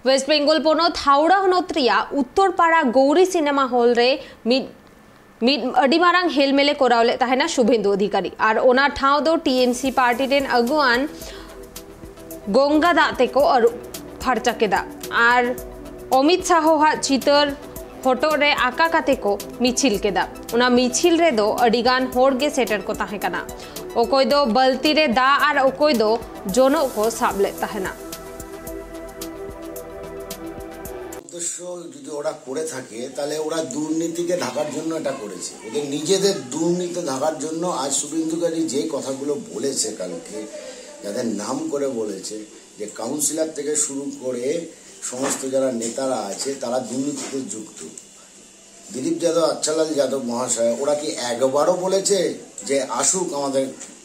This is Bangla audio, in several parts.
वेस्ट बेंगल पोनोत हावड़ा हनोत्रिया उत्तरपाड़ा गौरी सिनेमा हॉल रे अडी मारांग हेलमेले कोरावले ताहेना शुभेंदु अधिकारी और ओना ठाव दो टीएमसी पार्टी रेन अगुआन गंगा दाते को और फरचा केदा और अमित शाह चितर फोटो रे आका काते को मिचिल केदा ओना मिचिल रे दो अडिगान होड़ गे सेटर को ताहे कना ओकोय दो बल्ती रे दा और ओकोय दो जोनो को साबले ताहेना যদি ওরা করে থাকে তাহলে ওরা দুর্নীতিকে ঢাকার জন্য এটা করেছে, ওদের নিজেদের দুর্নীতি ঢাকার জন্য। আজ শুভেন্দুকারী যে কথাগুলো বলেছে কালকে, যাদের নাম করে বলেছে যে কাউন্সিলর থেকে শুরু করে সমস্ত যারা নেতারা আছে তারা দুর্নীতিতে যুক্ত। দিলীপ যাদব, আচ্ছালাল যাদব মহাশয় ওরা কি একবারও বলেছে যে আসুক আমাদের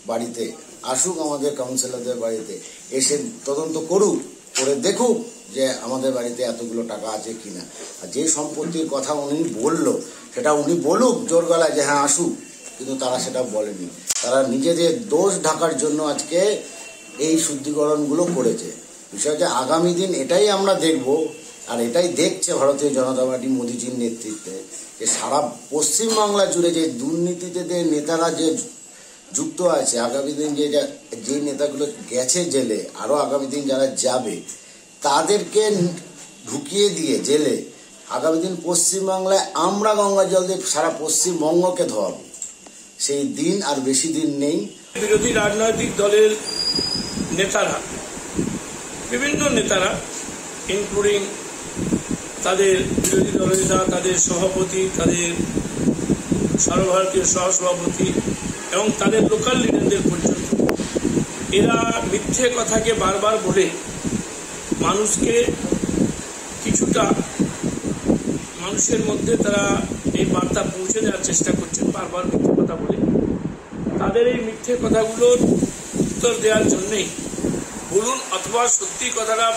বাড়িতে, আসুক আমাদের কাউন্সিলরদের বাড়িতে, এসে তদন্ত করুক, করে দেখুক যে আমাদের বাড়িতে এতগুলো টাকা আছে কিনা। আর যে সম্পত্তির কথা উনি বললো সেটা উনি বলুক জোর গলায় যে হ্যাঁ আসুক, কিন্তু তারা সেটা বলেনি। তারা নিজেদের দোষ ঢাকার জন্য আজকে এই শুদ্ধিকরণগুলো করেছে। বিষয়টা আগামী দিন এটাই আমরা দেখব, আর এটাই দেখছে ভারতীয় জনতা পার্টি মোদীজির নেতৃত্বে, যে সারা পশ্চিমবাংলা জুড়ে যে দুর্নীতিতে নেতারা যে যুক্ত আছে, আগামী দিন যে নেতাগুলো গেছে জেলে, আরো আগামী দিন যারা যাবে তাদেরকে ঢুকিয়ে দিয়ে জেলে আগামী দিন পশ্চিমবাংলায় আমরা গঙ্গা জল দিয়ে সারা পশ্চিমবঙ্গকে ধোয়াবো। সেই দিন আর বেশি দিন নেই। বিরোধী রাজনৈতিক দলের নেতারা, বিভিন্ন নেতারা ইনক্লুডিং তাদের বিরোধী দলনেতা, তাদের সভাপতি, তাদের সর্বভারতীয় সহসভাপতি এবং তাদের লোকাল লিডারদের পর্যন্ত এরা মিথ্যে কথাকে বারবার বলে মানুষকে কিছুটা মানুষের মধ্যে তারা এই বার্তা পৌঁছে দেওয়ার চেষ্টা করছেন বারবার মিথ্যে কথা বলে। তাদের এই মিথ্যে কথাগুলোর উত্তর দেওয়ার জন্যেই বলুন অথবা সত্যি কথাটা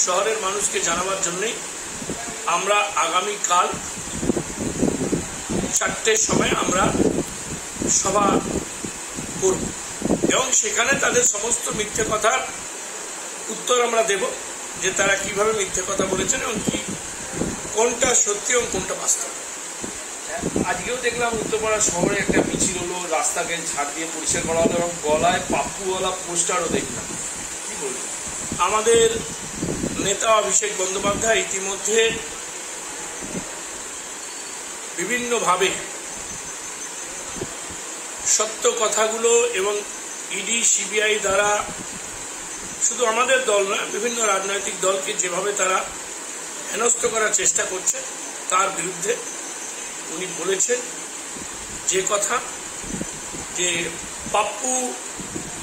শহরের মানুষকে জানাবার জন্যেই আমরা আগামীকাল 4টের সময় আমরা সভা করব এবং সেখানে তাদের সমস্ত মিথ্যে কথার উত্তর আমরা দেব, যে তারা কিভাবে মিথ্যে কথা বলেছেন এবং কি কোনটা সত্যি এবং কোনটা বাস্তব। আজকেও দেখলাম উত্তরপাড়া শহরে একটা মিছিল হলো, রাস্তাকে ঝাড় দিয়ে পরিষ্কার করা হলো এবং গলায় পাপ্পুওয়ালা পোস্টারও দেখলাম, কি বলবেন? আমাদের নেতা অভিষেক বন্দ্যোপাধ্যায় ইতিমধ্যে বিভিন্নভাবে সত্য কথাগুলো এবং ইডি সিবিআই দ্বারা শুধু আমাদের দল নয়, বিভিন্ন রাজনৈতিক দলকে যেভাবে তারা হেনস্থ করার চেষ্টা করছে তার বিরুদ্ধে উনি বলেছেন যে কথা, যে পাপ্পু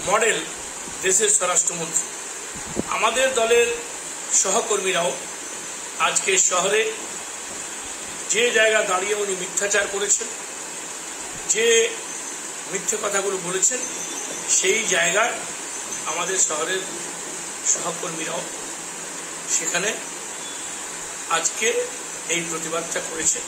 মডেল দেশের স্বরাষ্ট্রমন্ত্রী। আমাদের দলের সহকর্মীরাও আজকে শহরে যে জায়গা দাঁড়িয়ে উনি মিথ্যাচার করেছেন, যে মিথ্যে কথাগুলো বলেছেন, সেই জায়গায় আমাদের শহরের সহকর্মীরাও সেখানে আজকে এই প্রতিবাদটা করেছে।